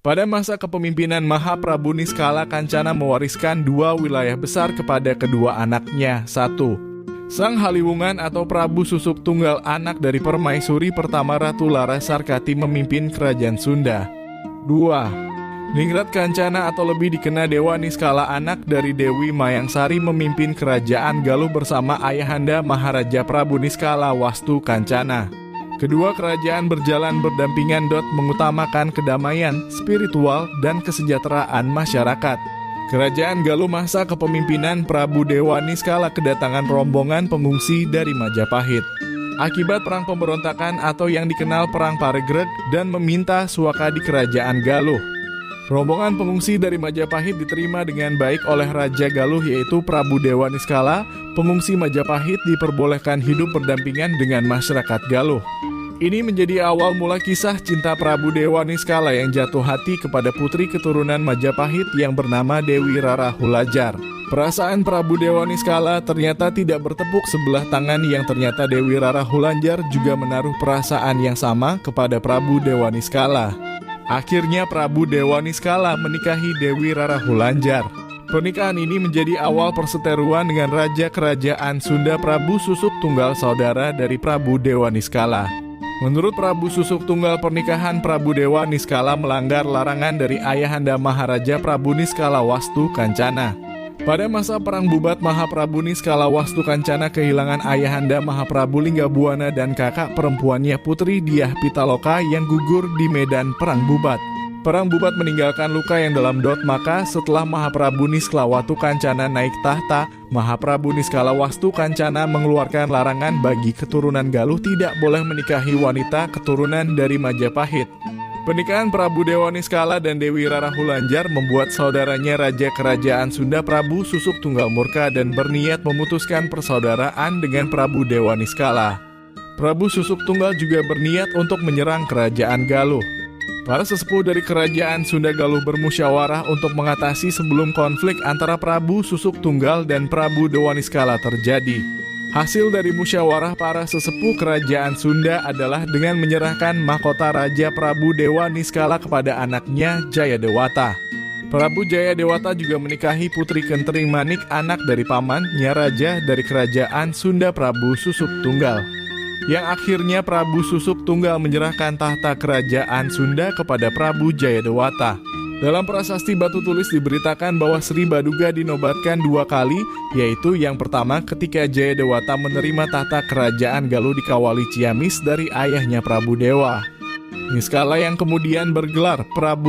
Pada masa kepemimpinan Mahaprabu Niskala, Kancana mewariskan dua wilayah besar kepada kedua anaknya. 1. Sang Haliwungan atau Prabu Susuk Tunggal, anak dari Permaisuri pertama Ratu Larasarkati, memimpin kerajaan Sunda. 2. Ningrat Kancana atau lebih dikenal Dewa Niskala, anak dari Dewi Mayangsari, memimpin kerajaan Galuh bersama ayahanda Maharaja Prabu Niskala Wastu Kancana. Kedua kerajaan berjalan berdampingan, mengutamakan kedamaian, spiritual, dan kesejahteraan masyarakat. Kerajaan Galuh masa kepemimpinan Prabu Dewa Niskala kedatangan rombongan pengungsi dari Majapahit akibat perang pemberontakan atau yang dikenal Perang Paregreg dan meminta suaka di kerajaan Galuh. Rombongan pengungsi dari Majapahit diterima dengan baik oleh Raja Galuh yaitu Prabu Dewa Niskala. Pengungsi Majapahit diperbolehkan hidup berdampingan dengan masyarakat Galuh. Ini menjadi awal mula kisah cinta Prabu Dewa Niskala yang jatuh hati kepada putri keturunan Majapahit yang bernama Dewi Rara Hulajar. Perasaan Prabu Dewa Niskala ternyata tidak bertepuk sebelah tangan, yang ternyata Dewi Rara Hulajar juga menaruh perasaan yang sama kepada Prabu Dewa Niskala. Akhirnya Prabu Dewa Niskala menikahi Dewi Rara Hulajar. Pernikahan ini menjadi awal perseteruan dengan Raja Kerajaan Sunda Prabu Susuk Tunggal, saudara dari Prabu Dewa Niskala. Menurut Prabu Susuk Tunggal, pernikahan Prabu Dewa Niskala melanggar larangan dari ayahanda Maharaja Prabu Niskala Wastu Kancana. Pada masa Perang Bubat, Mahaprabu Niskala Wastu Kancana kehilangan ayahanda Mahaprabu Linggabuana dan kakak perempuannya Putri Diah Pitaloka yang gugur di medan Perang Bubat. Perang Bubat meninggalkan luka yang dalam, maka setelah Mahaprabu Niskala Wastu Kancana naik tahta, Mahaprabu Niskala Wastu Kancana mengeluarkan larangan bagi keturunan Galuh tidak boleh menikahi wanita keturunan dari Majapahit. Pernikahan Prabu Dewa Niskala dan Dewi Rara Hulajar membuat saudaranya Raja Kerajaan Sunda Prabu Susuk Tunggal murka dan berniat memutuskan persaudaraan dengan Prabu Dewa Niskala. Prabu Susuk Tunggal juga berniat untuk menyerang kerajaan Galuh. Para sesepuh dari kerajaan Sunda Galuh bermusyawarah untuk mengatasi sebelum konflik antara Prabu Susuk Tunggal dan Prabu Dewa Niskala terjadi. Hasil dari musyawarah para sesepuh kerajaan Sunda adalah dengan menyerahkan mahkota Raja Prabu Dewa Niskala kepada anaknya Jayadewata. Prabu Jayadewata juga menikahi Putri Kentering Manik, anak dari pamannya Raja dari kerajaan Sunda Prabu Susuk Tunggal, yang akhirnya Prabu Susuk Tunggal menyerahkan tahta kerajaan Sunda kepada Prabu Jayadewata. Dalam prasasti batu tulis diberitakan bahwa Sri Baduga dinobatkan 2 kali, yaitu yang pertama ketika Jayadewata menerima tahta kerajaan Galuh dikawali Ciamis dari ayahnya Prabu Dewa Niskala yang kemudian bergelar Prabu